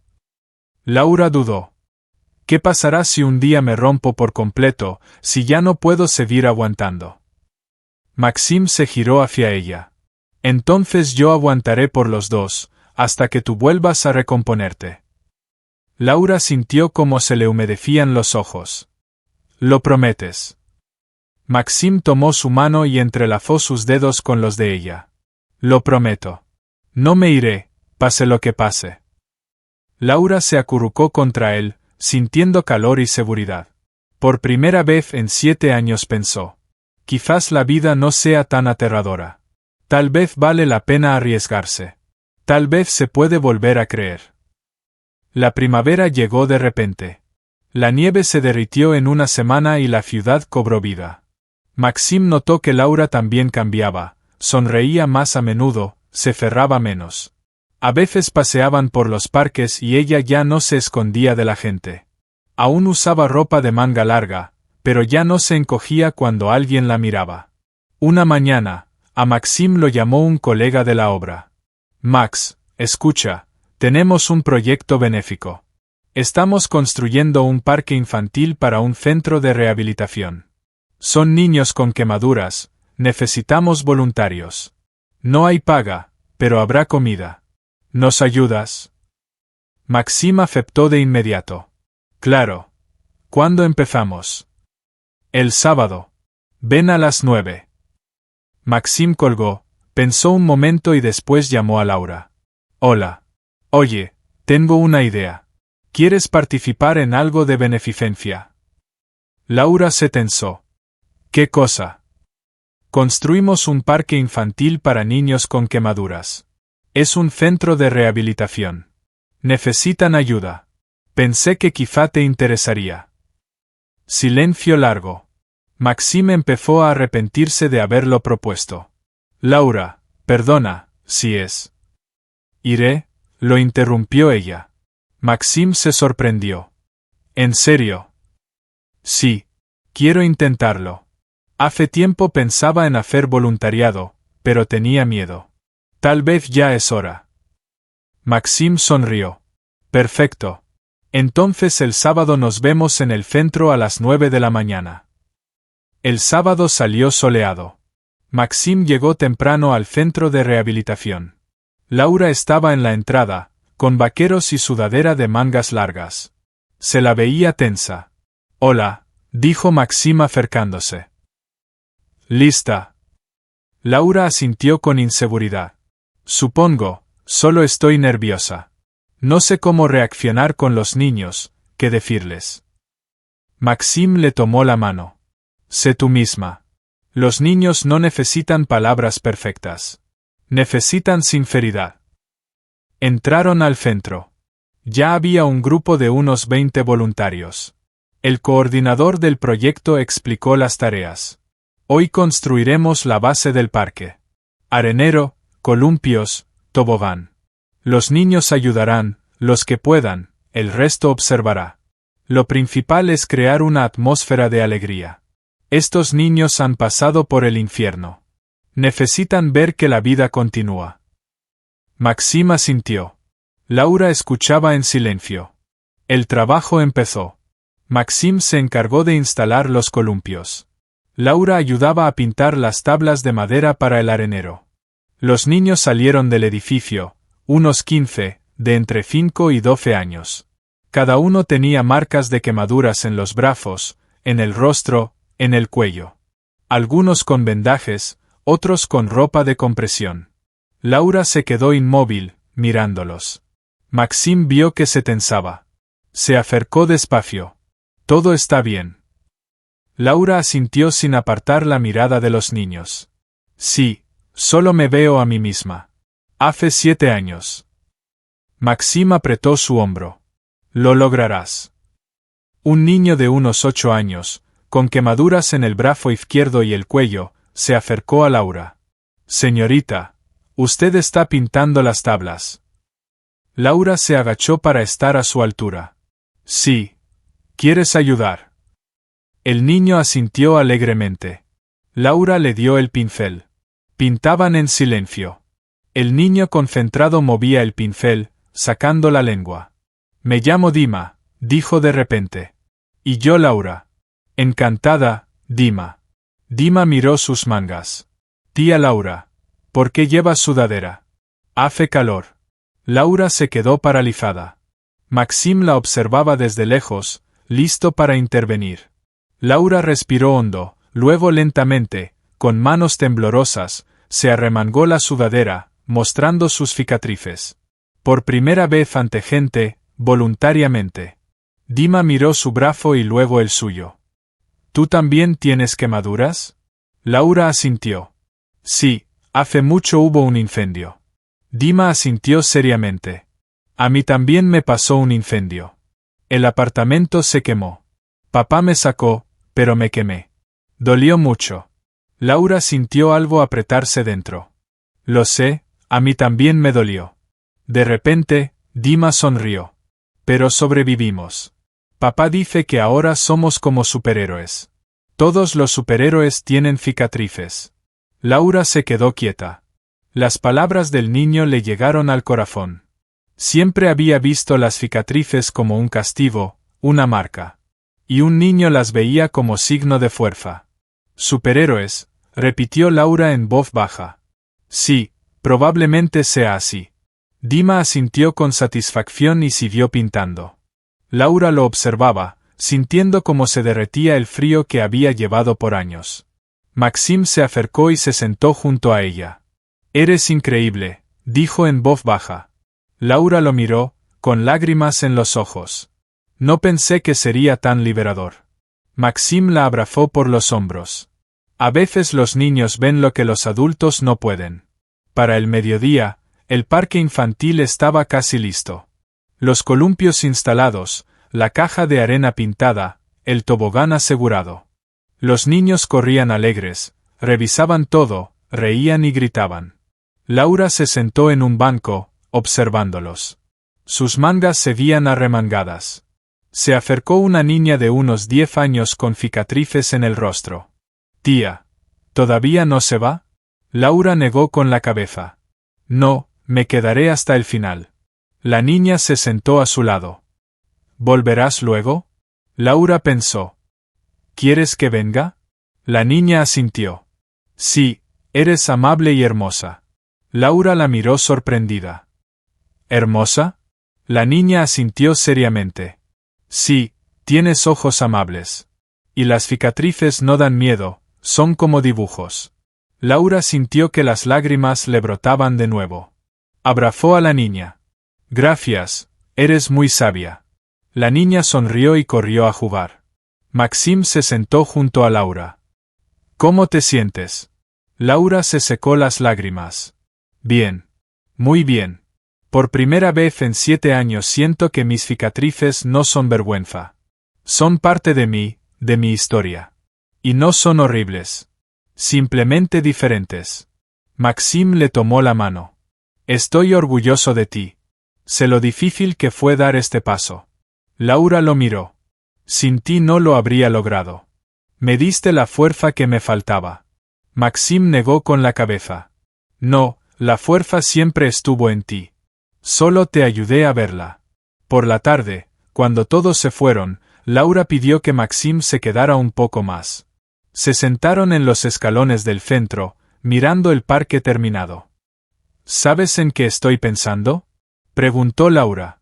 Laura dudó. ¿Qué pasará si un día me rompo por completo, si ya no puedo seguir aguantando? Maxim se giró hacia ella. Entonces yo aguantaré por los dos, hasta que tú vuelvas a recomponerte. Laura sintió cómo se le humedecían los ojos. ¿Lo prometes? Maxim tomó su mano y entrelazó sus dedos con los de ella. Lo prometo. No me iré, pase lo que pase. Laura se acurrucó contra él, sintiendo calor y seguridad. Por primera vez en 7 años pensó. Quizás la vida no sea tan aterradora. Tal vez vale la pena arriesgarse. Tal vez se puede volver a creer. La primavera llegó de repente. La nieve se derritió en una semana y la ciudad cobró vida. Maxim notó que Laura también cambiaba, sonreía más a menudo, se cerraba menos. A veces paseaban por los parques y ella ya no se escondía de la gente. Aún usaba ropa de manga larga, pero ya no se encogía cuando alguien la miraba. Una mañana, a Maxim lo llamó un colega de la obra. Max, escucha, tenemos un proyecto benéfico. Estamos construyendo un parque infantil para un centro de rehabilitación. Son niños con quemaduras, necesitamos voluntarios. No hay paga, pero habrá comida. ¿Nos ayudas? Maxim aceptó de inmediato. Claro. ¿Cuándo empezamos? El sábado. Ven a las 9. Maxim colgó, pensó un momento y después llamó a Laura. Hola. Oye, tengo una idea. ¿Quieres participar en algo de beneficencia? Laura se tensó. ¿Qué cosa? Construimos un parque infantil para niños con quemaduras. Es un centro de rehabilitación. Necesitan ayuda. Pensé que quizá te interesaría. Silencio largo. Maxim empezó a arrepentirse de haberlo propuesto. Laura, perdona, si es. Iré, lo interrumpió ella. Maxim se sorprendió. ¿En serio? Sí. Quiero intentarlo. Hace tiempo pensaba en hacer voluntariado, pero tenía miedo. Tal vez ya es hora. Maxim sonrió. Perfecto. Entonces el sábado nos vemos en el centro a las 9 de la mañana. El sábado salió soleado. Maxim llegó temprano al centro de rehabilitación. Laura estaba en la entrada, con vaqueros y sudadera de mangas largas. Se la veía tensa. Hola, dijo Maxim acercándose. ¿Lista? Laura asintió con inseguridad. Supongo, solo estoy nerviosa. No sé cómo reaccionar con los niños, qué decirles. Maxim le tomó la mano. Sé tú misma. Los niños no necesitan palabras perfectas. Necesitan sinceridad. Entraron al centro. Ya había un grupo de unos 20 voluntarios. El coordinador del proyecto explicó las tareas. Hoy construiremos la base del parque. Arenero, columpios, tobogán. Los niños ayudarán, los que puedan, el resto observará. Lo principal es crear una atmósfera de alegría. Estos niños han pasado por el infierno. Necesitan ver que la vida continúa. Maxim asintió. Laura escuchaba en silencio. El trabajo empezó. Maxim se encargó de instalar los columpios. Laura ayudaba a pintar las tablas de madera para el arenero. Los niños salieron del edificio, unos 15, de entre 5 y 12 años. Cada uno tenía marcas de quemaduras en los brazos, en el rostro, en el cuello. Algunos con vendajes, otros con ropa de compresión. Laura se quedó inmóvil, mirándolos. Maxim vio que se tensaba. Se acercó despacio. Todo está bien. Laura asintió sin apartar la mirada de los niños. Sí, solo me veo a mí misma. Hace 7 años. Maxim apretó su hombro. Lo lograrás. Un niño de unos 8 años, con quemaduras en el brazo izquierdo y el cuello, se acercó a Laura. Señorita, usted está pintando las tablas. Laura se agachó para estar a su altura. Sí. ¿Quieres ayudar? El niño asintió alegremente. Laura le dio el pincel. Pintaban en silencio. El niño concentrado movía el pincel, sacando la lengua. Me llamo Dima, dijo de repente. Y yo Laura. Encantada, Dima. Dima miró sus mangas. Tía Laura. ¿Por qué llevas sudadera? Hace calor. Laura se quedó paralizada. Maxim la observaba desde lejos, listo para intervenir. Laura respiró hondo, luego lentamente, con manos temblorosas, se arremangó la sudadera, mostrando sus cicatrices. Por primera vez ante gente, voluntariamente. Dima miró su brazo y luego el suyo. ¿Tú también tienes quemaduras? Laura asintió. Sí, hace mucho hubo un incendio. Dima asintió seriamente. A mí también me pasó un incendio. El apartamento se quemó. Papá me sacó, pero me quemé. Dolió mucho. Laura sintió algo apretarse dentro. Lo sé, a mí también me dolió. De repente, Dima sonrió. Pero sobrevivimos. Papá dice que ahora somos como superhéroes. Todos los superhéroes tienen cicatrices. Laura se quedó quieta. Las palabras del niño le llegaron al corazón. Siempre había visto las cicatrices como un castigo, una marca. Y un niño las veía como signo de fuerza. Superhéroes, repitió Laura en voz baja. Sí, probablemente sea así. Dima asintió con satisfacción y siguió pintando. Laura lo observaba, sintiendo cómo se derretía el frío que había llevado por años. Maxim se acercó y se sentó junto a ella. Eres increíble, dijo en voz baja. Laura lo miró, con lágrimas en los ojos. No pensé que sería tan liberador. Maxim la abrazó por los hombros. A veces los niños ven lo que los adultos no pueden. Para el mediodía, el parque infantil estaba casi listo. Los columpios instalados, la caja de arena pintada, el tobogán asegurado. Los niños corrían alegres, revisaban todo, reían y gritaban. Laura se sentó en un banco, observándolos. Sus mangas se veían arremangadas. Se acercó una niña de unos 10 años con cicatrices en el rostro. Tía, ¿todavía no se va? Laura negó con la cabeza. No, me quedaré hasta el final. La niña se sentó a su lado. ¿Volverás luego? Laura pensó. ¿Quieres que venga? La niña asintió. Sí, eres amable y hermosa. Laura la miró sorprendida. ¿Hermosa? La niña asintió seriamente. Sí, tienes ojos amables. Y las cicatrices no dan miedo, son como dibujos. Laura sintió que las lágrimas le brotaban de nuevo. Abrazó a la niña. Gracias, eres muy sabia. La niña sonrió y corrió a jugar. Maxim se sentó junto a Laura. ¿Cómo te sientes? Laura se secó las lágrimas. Bien. Muy bien. Por primera vez en 7 años siento que mis cicatrices no son vergüenza. Son parte de mi historia. Y no son horribles. Simplemente diferentes. Maxim le tomó la mano. Estoy orgulloso de ti. Sé lo difícil que fue dar este paso. Laura lo miró. Sin ti no lo habría logrado. Me diste la fuerza que me faltaba. Maxim negó con la cabeza. No, la fuerza siempre estuvo en ti. Solo te ayudé a verla. Por la tarde, cuando todos se fueron, Laura pidió que Maxim se quedara un poco más. Se sentaron en los escalones del centro, mirando el parque terminado. ¿Sabes en qué estoy pensando? Preguntó Laura.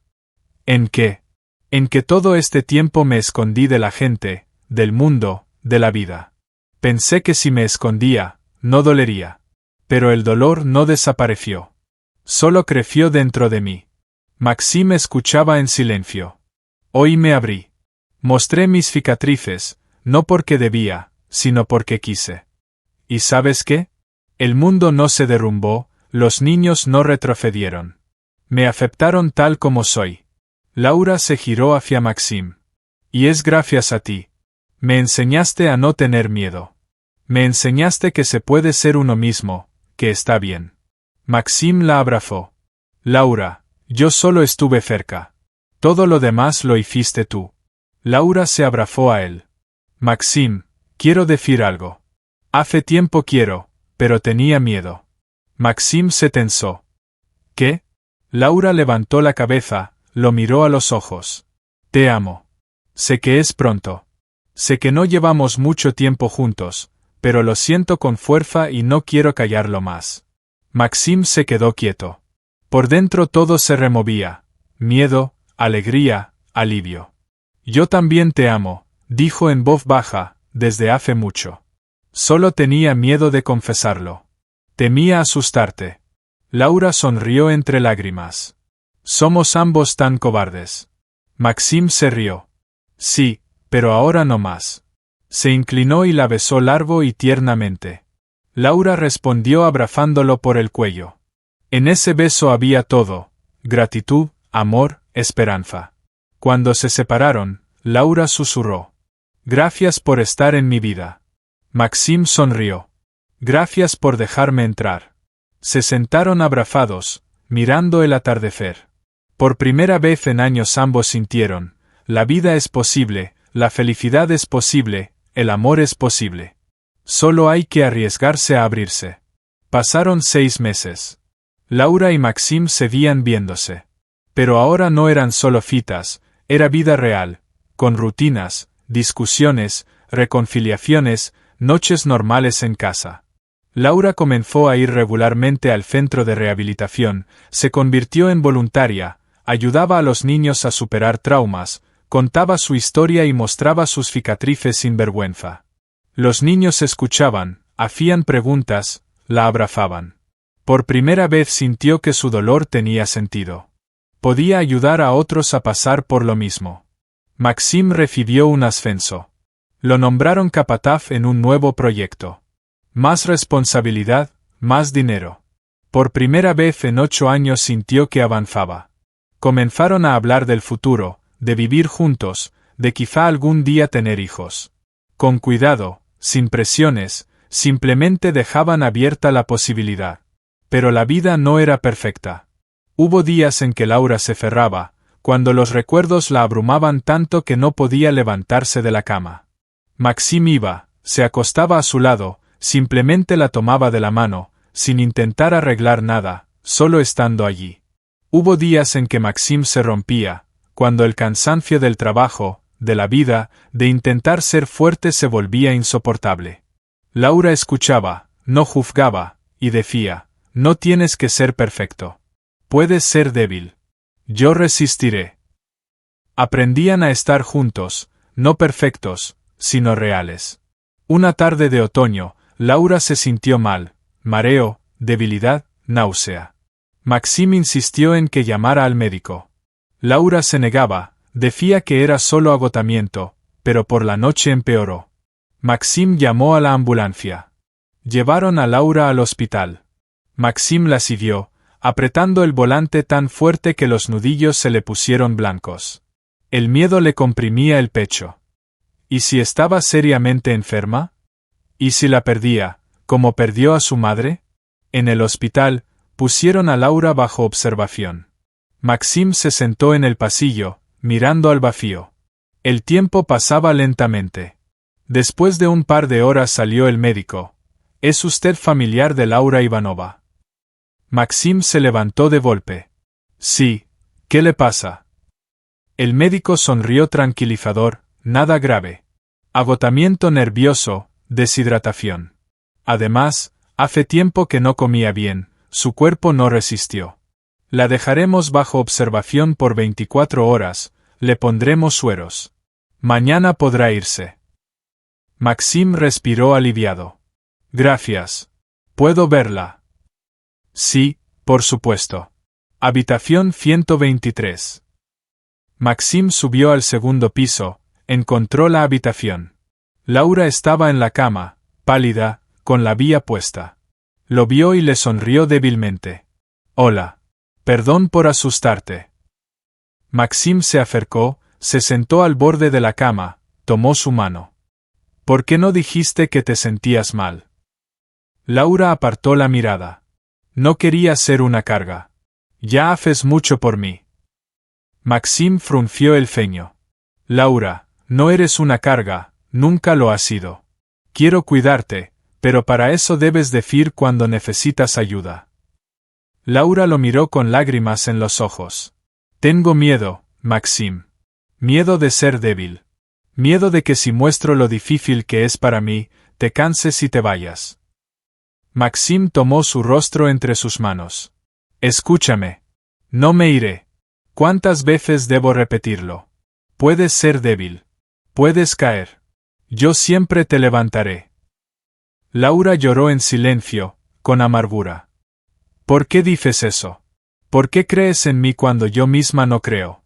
¿En qué? En que todo este tiempo me escondí de la gente, del mundo, de la vida. Pensé que si me escondía, no dolería. Pero el dolor no desapareció. Solo creció dentro de mí. Maxim escuchaba en silencio. Hoy me abrí. Mostré mis cicatrices, no porque debía, sino porque quise. ¿Y sabes qué? El mundo no se derrumbó, los niños no retrocedieron. Me aceptaron tal como soy. Laura se giró hacia Maxim. Y es gracias a ti. Me enseñaste a no tener miedo. Me enseñaste que se puede ser uno mismo, que está bien. Maxim la abrazó. Laura, yo solo estuve cerca. Todo lo demás lo hiciste tú. Laura se abrazó a él. Maxim, quiero decir algo. Hace tiempo quiero, pero tenía miedo. Maxim se tensó. ¿Qué? Laura levantó la cabeza, lo miró a los ojos. Te amo. Sé que es pronto. Sé que no llevamos mucho tiempo juntos, pero lo siento con fuerza y no quiero callarlo más. Maxim se quedó quieto. Por dentro todo se removía. Miedo, alegría, alivio. Yo también te amo, dijo en voz baja, desde hace mucho. Solo tenía miedo de confesarlo. Temía asustarte. Laura sonrió entre lágrimas. Somos ambos tan cobardes. Maxim se rió. Sí, pero ahora no más. Se inclinó y la besó largo y tiernamente. Laura respondió abrazándolo por el cuello. En ese beso había todo: gratitud, amor, esperanza. Cuando se separaron, Laura susurró. Gracias por estar en mi vida. Maxim sonrió. Gracias por dejarme entrar. Se sentaron abrazados, mirando el atardecer. Por primera vez en años ambos sintieron: la vida es posible, la felicidad es posible, el amor es posible. Solo hay que arriesgarse a abrirse. Pasaron 6 meses. Laura y Maxim seguían viéndose. Pero ahora no eran solo fitas, era vida real, con rutinas, discusiones, reconciliaciones, noches normales en casa. Laura comenzó a ir regularmente al centro de rehabilitación, se convirtió en voluntaria, ayudaba a los niños a superar traumas, contaba su historia y mostraba sus cicatrices sin vergüenza. Los niños escuchaban, hacían preguntas, la abrazaban. Por primera vez sintió que su dolor tenía sentido. Podía ayudar a otros a pasar por lo mismo. Maxim recibió un ascenso. Lo nombraron capataz en un nuevo proyecto. Más responsabilidad, más dinero. Por primera vez en 8 años sintió que avanzaba. Comenzaron a hablar del futuro, de vivir juntos, de quizá algún día tener hijos. Con cuidado, sin presiones, simplemente dejaban abierta la posibilidad. Pero la vida no era perfecta. Hubo días en que Laura se cerraba, cuando los recuerdos la abrumaban tanto que no podía levantarse de la cama. Maxim iba, se acostaba a su lado, simplemente la tomaba de la mano, sin intentar arreglar nada, solo estando allí. Hubo días en que Maxim se rompía, cuando el cansancio del trabajo, de la vida, de intentar ser fuerte se volvía insoportable. Laura escuchaba, no juzgaba, y decía, no tienes que ser perfecto. Puedes ser débil. Yo resistiré. Aprendían a estar juntos, no perfectos, sino reales. Una tarde de otoño, Laura se sintió mal, mareo, debilidad, náusea. Maxim insistió en que llamara al médico. Laura se negaba, decía que era solo agotamiento, pero por la noche empeoró. Maxim llamó a la ambulancia. Llevaron a Laura al hospital. Maxim la siguió, apretando el volante tan fuerte que los nudillos se le pusieron blancos. El miedo le comprimía el pecho. ¿Y si estaba seriamente enferma? ¿Y si la perdía, como perdió a su madre? En el hospital, pusieron a Laura bajo observación. Maxim se sentó en el pasillo, mirando al vacío. El tiempo pasaba lentamente. Después de un par de horas salió el médico. ¿Es usted familiar de Laura Ivanova? Maxim se levantó de golpe. Sí, ¿qué le pasa? El médico sonrió tranquilizador, nada grave. Agotamiento nervioso, deshidratación. Además, hace tiempo que no comía bien, su cuerpo no resistió. La dejaremos bajo observación por 24 horas, le pondremos sueros. Mañana podrá irse. Maxim respiró aliviado. Gracias. ¿Puedo verla? Sí, por supuesto. Habitación 123. Maxim subió al segundo piso, encontró la habitación. Laura estaba en la cama, pálida, con la vía puesta. Lo vio y le sonrió débilmente. Hola. Perdón por asustarte. Maxim se acercó, se sentó al borde de la cama, tomó su mano. ¿Por qué no dijiste que te sentías mal? Laura apartó la mirada. No quería ser una carga. Ya haces mucho por mí. Maxim frunció el ceño. Laura, no eres una carga, nunca lo has sido. Quiero cuidarte, pero para eso debes decir cuando necesitas ayuda. Laura lo miró con lágrimas en los ojos. Tengo miedo, Maxim. Miedo de ser débil. Miedo de que si muestro lo difícil que es para mí, te canses y te vayas. Maxim tomó su rostro entre sus manos. Escúchame. No me iré. ¿Cuántas veces debo repetirlo? Puedes ser débil. Puedes caer. Yo siempre te levantaré. Laura lloró en silencio, con amargura. ¿Por qué dices eso? ¿Por qué crees en mí cuando yo misma no creo?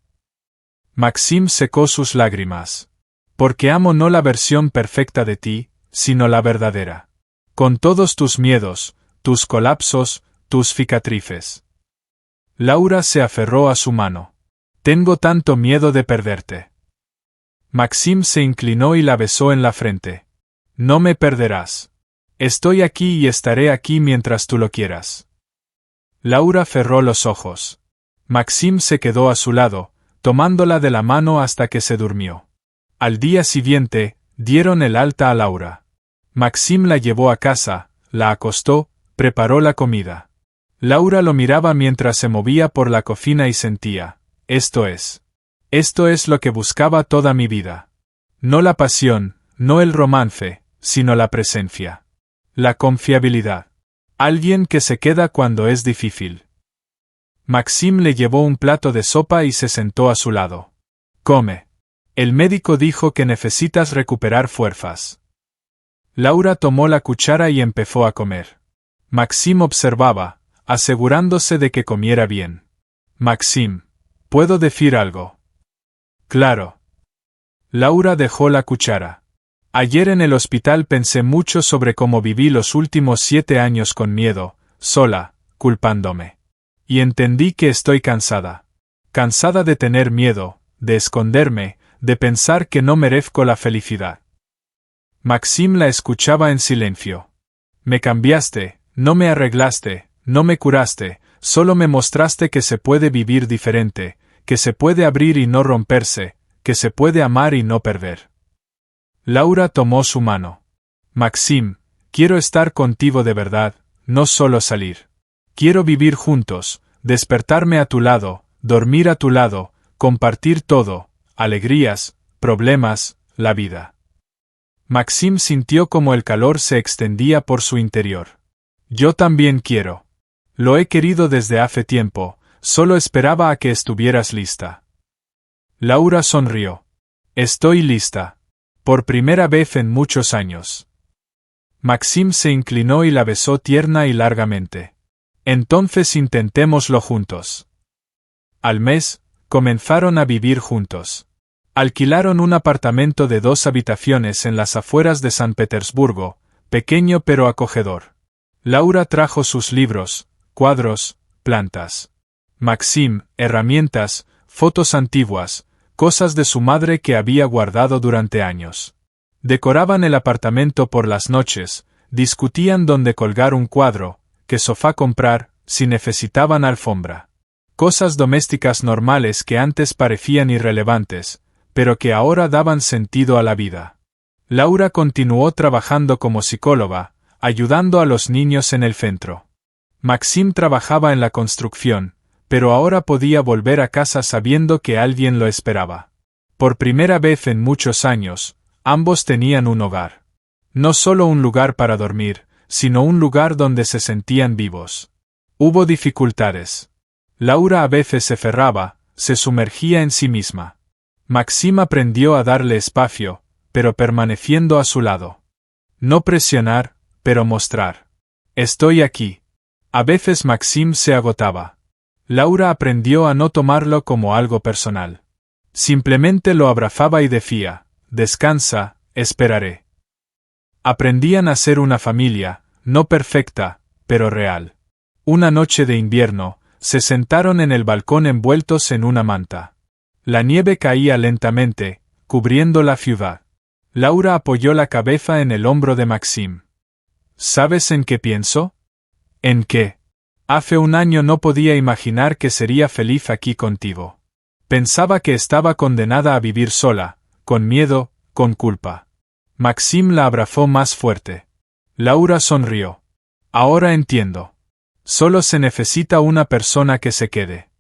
Maxim secó sus lágrimas. Porque amo no la versión perfecta de ti, sino la verdadera. Con todos tus miedos, tus colapsos, tus cicatrices. Laura se aferró a su mano. Tengo tanto miedo de perderte. Maxim se inclinó y la besó en la frente. No me perderás. Estoy aquí y estaré aquí mientras tú lo quieras. Laura cerró los ojos. Maxim se quedó a su lado, tomándola de la mano hasta que se durmió. Al día siguiente, dieron el alta a Laura. Maxim la llevó a casa, la acostó, preparó la comida. Laura lo miraba mientras se movía por la cocina y sentía, Esto es lo que buscaba toda mi vida. No la pasión, no el romance, sino la presencia. La confiabilidad. Alguien que se queda cuando es difícil. Maxim le llevó un plato de sopa y se sentó a su lado. Come. El médico dijo que necesitas recuperar fuerzas. Laura tomó la cuchara y empezó a comer. Maxim observaba, asegurándose de que comiera bien. Maxim, ¿puedo decir algo? Claro. Laura dejó la cuchara. Ayer en el hospital pensé mucho sobre cómo viví los últimos 7 años con miedo, sola, culpándome. Y entendí que estoy cansada. Cansada de tener miedo, de esconderme, de pensar que no merezco la felicidad. Maxim la escuchaba en silencio. Me cambiaste, no me arreglaste, no me curaste, solo me mostraste que se puede vivir diferente, que se puede abrir y no romperse, que se puede amar y no perder. Laura tomó su mano. Maxim, quiero estar contigo de verdad, no solo salir. Quiero vivir juntos, despertarme a tu lado, dormir a tu lado, compartir todo, alegrías, problemas, la vida. Maxim sintió como el calor se extendía por su interior. Yo también quiero. Lo he querido desde hace tiempo, solo esperaba a que estuvieras lista. Laura sonrió. Estoy lista. Por primera vez en muchos años. Maxim se inclinó y la besó tierna y largamente. Entonces intentémoslo juntos. Al mes, comenzaron a vivir juntos. Alquilaron un apartamento de 2 habitaciones en las afueras de San Petersburgo, pequeño pero acogedor. Laura trajo sus libros, cuadros, plantas. Maxim, herramientas, fotos antiguas, cosas de su madre que había guardado durante años. Decoraban el apartamento por las noches, discutían dónde colgar un cuadro, qué sofá comprar, si necesitaban alfombra. Cosas domésticas normales que antes parecían irrelevantes, pero que ahora daban sentido a la vida. Laura continuó trabajando como psicóloga, ayudando a los niños en el centro. Maxim trabajaba en la construcción, pero ahora podía volver a casa sabiendo que alguien lo esperaba. Por primera vez en muchos años, ambos tenían un hogar. No solo un lugar para dormir, sino un lugar donde se sentían vivos. Hubo dificultades. Laura a veces se cerraba, se sumergía en sí misma. Maxim aprendió a darle espacio, pero permaneciendo a su lado. No presionar, pero mostrar. Estoy aquí. A veces Maxim se agotaba. Laura aprendió a no tomarlo como algo personal. Simplemente lo abrazaba y decía, descansa, esperaré. Aprendían a ser una familia, no perfecta, pero real. Una noche de invierno, se sentaron en el balcón envueltos en una manta. La nieve caía lentamente, cubriendo la ciudad. Laura apoyó la cabeza en el hombro de Maxim. ¿Sabes en qué pienso? ¿En qué? Hace un año no podía imaginar que sería feliz aquí contigo. Pensaba que estaba condenada a vivir sola, con miedo, con culpa. Maxim la abrazó más fuerte. Laura sonrió. Ahora entiendo. Solo se necesita una persona que se quede.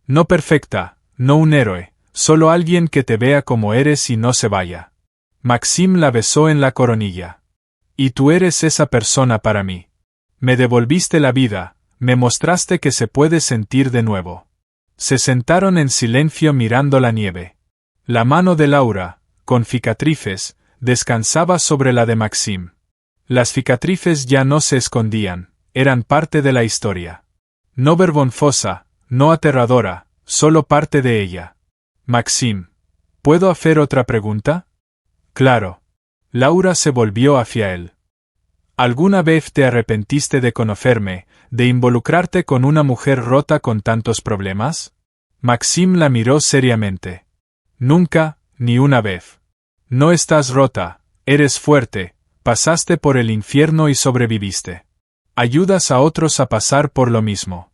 No perfecta, no un héroe, solo alguien que te vea como eres y no se vaya. Maxim la besó en la coronilla. Y tú eres esa persona para mí. Me devolviste la vida. Me mostraste que se puede sentir de nuevo. Se sentaron en silencio mirando la nieve. La mano de Laura, con cicatrices, descansaba sobre la de Maxim. Las cicatrices ya no se escondían, eran parte de la historia. No vergonzosa, no aterradora, solo parte de ella. Maxim, ¿puedo hacer otra pregunta? Claro. Laura se volvió hacia él. ¿Alguna vez te arrepentiste de conocerme, de involucrarte con una mujer rota con tantos problemas? Maxim la miró seriamente. Nunca, ni una vez. No estás rota, eres fuerte, pasaste por el infierno y sobreviviste. Ayudas a otros a pasar por lo mismo.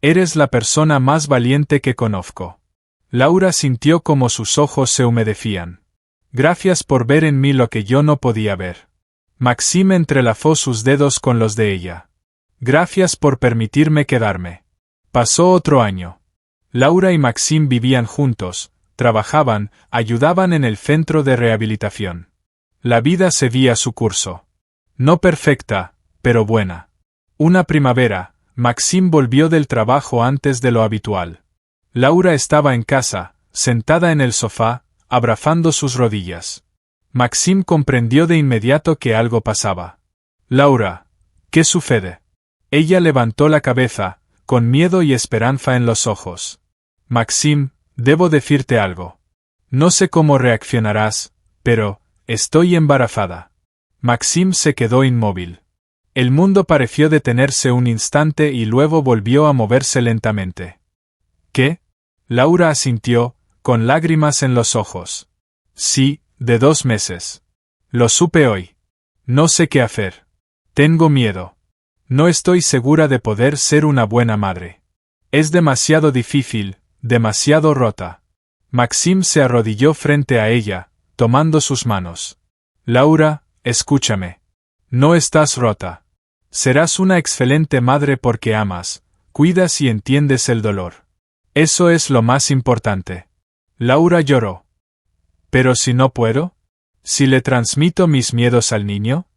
Eres la persona más valiente que conozco. Laura sintió como sus ojos se humedecían. Gracias por ver en mí lo que yo no podía ver. Maxim entrelazó sus dedos con los de ella. Gracias por permitirme quedarme. Pasó otro año. Laura y Maxim vivían juntos, trabajaban, ayudaban en el centro de rehabilitación. La vida seguía su curso. No perfecta, pero buena. Una primavera, Maxim volvió del trabajo antes de lo habitual. Laura estaba en casa, sentada en el sofá, abrazando sus rodillas. Maxim comprendió de inmediato que algo pasaba. Laura, ¿qué sucede? Ella levantó la cabeza, con miedo y esperanza en los ojos. Maxim, debo decirte algo. No sé cómo reaccionarás, pero estoy embarazada. Maxim se quedó inmóvil. El mundo pareció detenerse un instante y luego volvió a moverse lentamente. ¿Qué? Laura asintió, con lágrimas en los ojos. Sí, de 2 meses. Lo supe hoy. No sé qué hacer. Tengo miedo. No estoy segura de poder ser una buena madre. Es demasiado difícil, demasiado rota. Maxim se arrodilló frente a ella, tomando sus manos. Laura, escúchame. No estás rota. Serás una excelente madre porque amas, cuidas y entiendes el dolor. Eso es lo más importante. Laura lloró. ¿Pero si no puedo? ¿Si le transmito mis miedos al niño?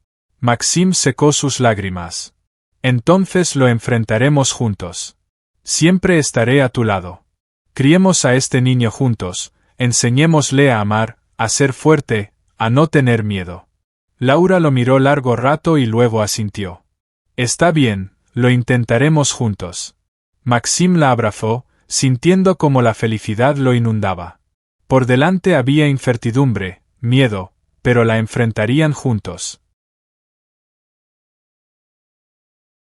Maxim secó sus lágrimas. Entonces lo enfrentaremos juntos. Siempre estaré a tu lado. Criemos a este niño juntos, enseñémosle a amar, a ser fuerte, a no tener miedo. Laura lo miró largo rato y luego asintió. Está bien, lo intentaremos juntos. Maxim la abrazó, sintiendo como la felicidad lo inundaba. Por delante había incertidumbre, miedo, pero la enfrentarían juntos.